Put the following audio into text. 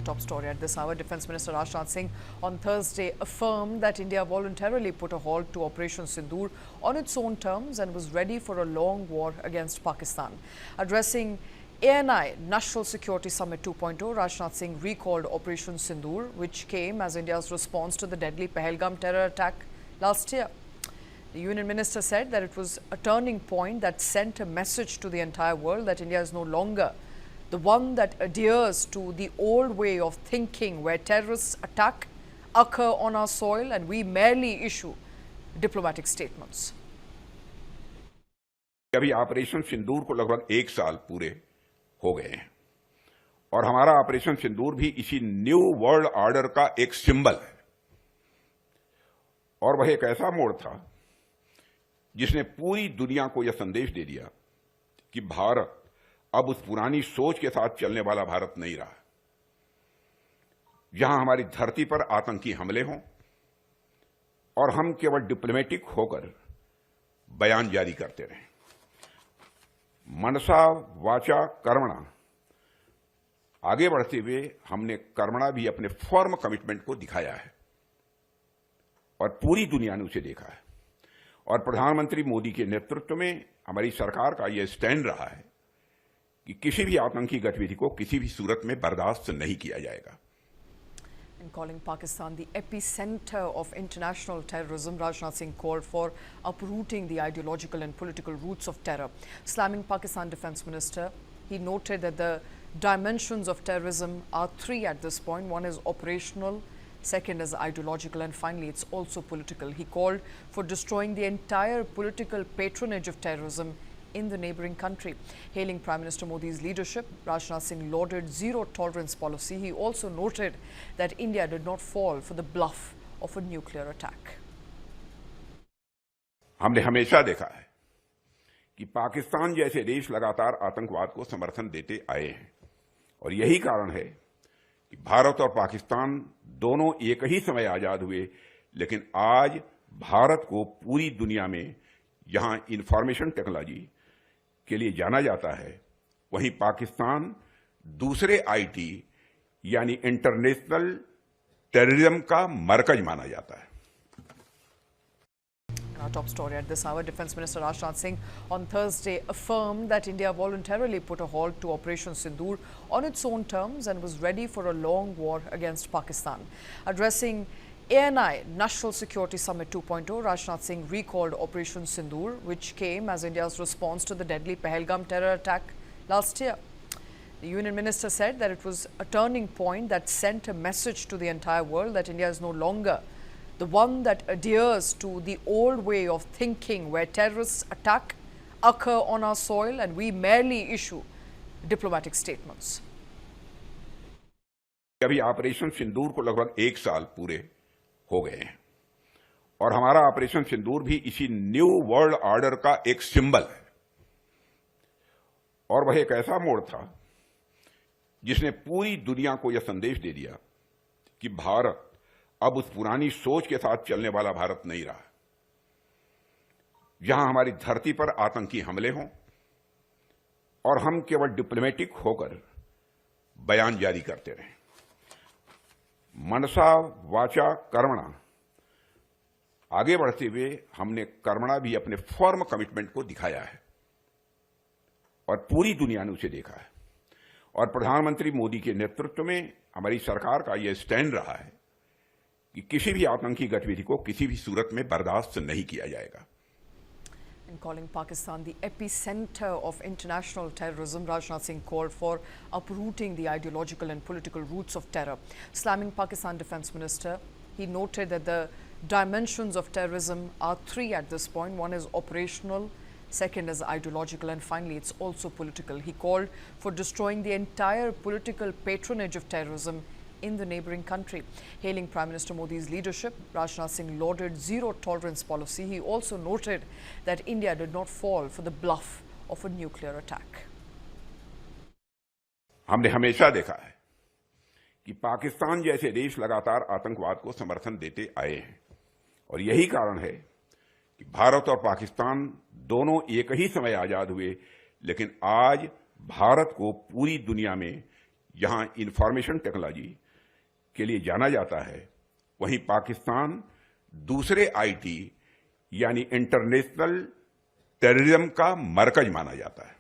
Our top story at this hour, Defence Minister Rajnath Singh on Thursday affirmed that India voluntarily put a halt to Operation Sindoor on its own terms and was ready for a long war against Pakistan. Addressing ANI National Security Summit 2.0, Rajnath Singh recalled Operation Sindoor, which came as India's response to the deadly Pahalgam terror attack last year. The Union Minister said that it was a turning point that sent a message to the entire world that India is no longer the one that adheres to the old way of thinking where terrorists attack, occur on our soil and we merely issue diplomatic statements. अभी operation सिंदूर को लगभग 1 साल पूरे हो गए हैं और हमारा ऑपरेशन सिंदूर भी इसी न्यू वर्ल्ड ऑर्डर का एक सिंबल है और वह एक ऐसा मोड़ था जिसने पूरी दुनिया को यह संदेश दे दिया कि भारत अब उस पुरानी सोच के साथ चलने वाला भारत नहीं रहा, जहां हमारी धरती पर आतंकी हमले हों और हम केवल डिप्लोमेटिक होकर बयान जारी करते रहें। मनसा वाचा कर्मणा आगे बढ़ते हुए हमने कर्मणा भी अपने फर्म कमिटमेंट को दिखाया है और पूरी दुनिया ने उसे देखा है और प्रधानमंत्री मोदी के नेतृत्व में हमारी सरकार का यह स्टैंड रहा है कि किसी भी आतंकी गतिविधि को किसी भी सूरत में बर्दाश्त नहीं किया जाएगा। In calling Pakistan the epicenter of international terrorism, Rajnath Singh called for uprooting the ideological and political roots of terror. Slamming Pakistan Defence Minister, he noted that the dimensions of terrorism are 3 at this point. One is operational, second is ideological, and finally it's also political. He called for destroying the entire political patronage of terrorism in the neighbouring country. Hailing Prime Minister Modi's leadership, Rajnath Singh lauded zero tolerance policy. He also noted that India did not fall for the bluff of a nuclear attack. हमने हमेशा देखा है कि पाकिस्तान जैसे देश लगातार आतंकवाद को समर्थन देते आए हैं और यही कारण है कि भारत और पाकिस्तान दोनों एक ही समय आजाद हुए, लेकिन आज भारत को पूरी दुनिया में जहां इंफॉर्मेशन टेक्नोलॉजी के लिए जाना जाता है, वहीं पाकिस्तान दूसरे आईटी यानी इंटरनेशनल टेररिज्म का मरकज माना जाता है। Our top story at this hour, Defence Minister Rajnath Singh on Thursday affirmed that India voluntarily put a halt to Operation Sindoor on its own terms and was ready for a long war against Pakistan. Addressing ANI National Security Summit 2.0, Rajnath Singh recalled Operation Sindoor, which came as India's response to the deadly Pahalgam terror attack last year. The Union Minister said that it was a turning point that sent a message to the entire world that India is no longer the one that adheres to the old way of thinking where terrorists attack, occur on our soil and we merely issue diplomatic statements. अभी operation सिंदूर को लगभग 1 साल पूरे हो गए हैं और हमारा ऑपरेशन सिंदूर भी इसी न्यू वर्ल्ड ऑर्डर का एक सिंबल है और वह एक ऐसा मोड़ था जिसने पूरी दुनिया को यह संदेश दे दिया कि भारत अब उस पुरानी सोच के साथ चलने वाला भारत नहीं रहा, जहां हमारी धरती पर आतंकी हमले हों और हम केवल डिप्लोमेटिक होकर बयान जारी करते रहें। मनसा वाचा कर्मणा आगे बढ़ते हुए हमने कर्मणा भी अपने फर्म कमिटमेंट को दिखाया है और पूरी दुनिया ने उसे देखा है और प्रधानमंत्री मोदी के नेतृत्व में हमारी सरकार का यह स्टैंड रहा है कि किसी भी आतंकी गतिविधि को किसी भी सूरत में बर्दाश्त नहीं किया जाएगा। In calling Pakistan the epicenter of international terrorism, Rajnath Singh called for uprooting the ideological and political roots of terror. Slamming Pakistan Defence Minister, he noted that the dimensions of terrorism are 3 at this point. One is operational, second is ideological, and finally it's also political. He called for destroying the entire political patronage of terrorism in the neighbouring country. Hailing Prime Minister Modi's leadership, Rajnath Singh lauded zero tolerance policy. He also noted that India did not fall for the bluff of a nuclear attack. हमने हमेशा देखा है कि पाकिस्तान जैसे देश लगातार आतंकवाद को समर्थन देते आए हैं और यही कारण है कि भारत और पाकिस्तान दोनों एक ही समय आजाद हुए, लेकिन आज भारत को पूरी दुनिया में जहां इंफॉर्मेशन टेक्नोलॉजी के लिए जाना जाता है, वहीं पाकिस्तान दूसरे आईटी यानी इंटरनेशनल टेररिज्म का मरकज माना जाता है।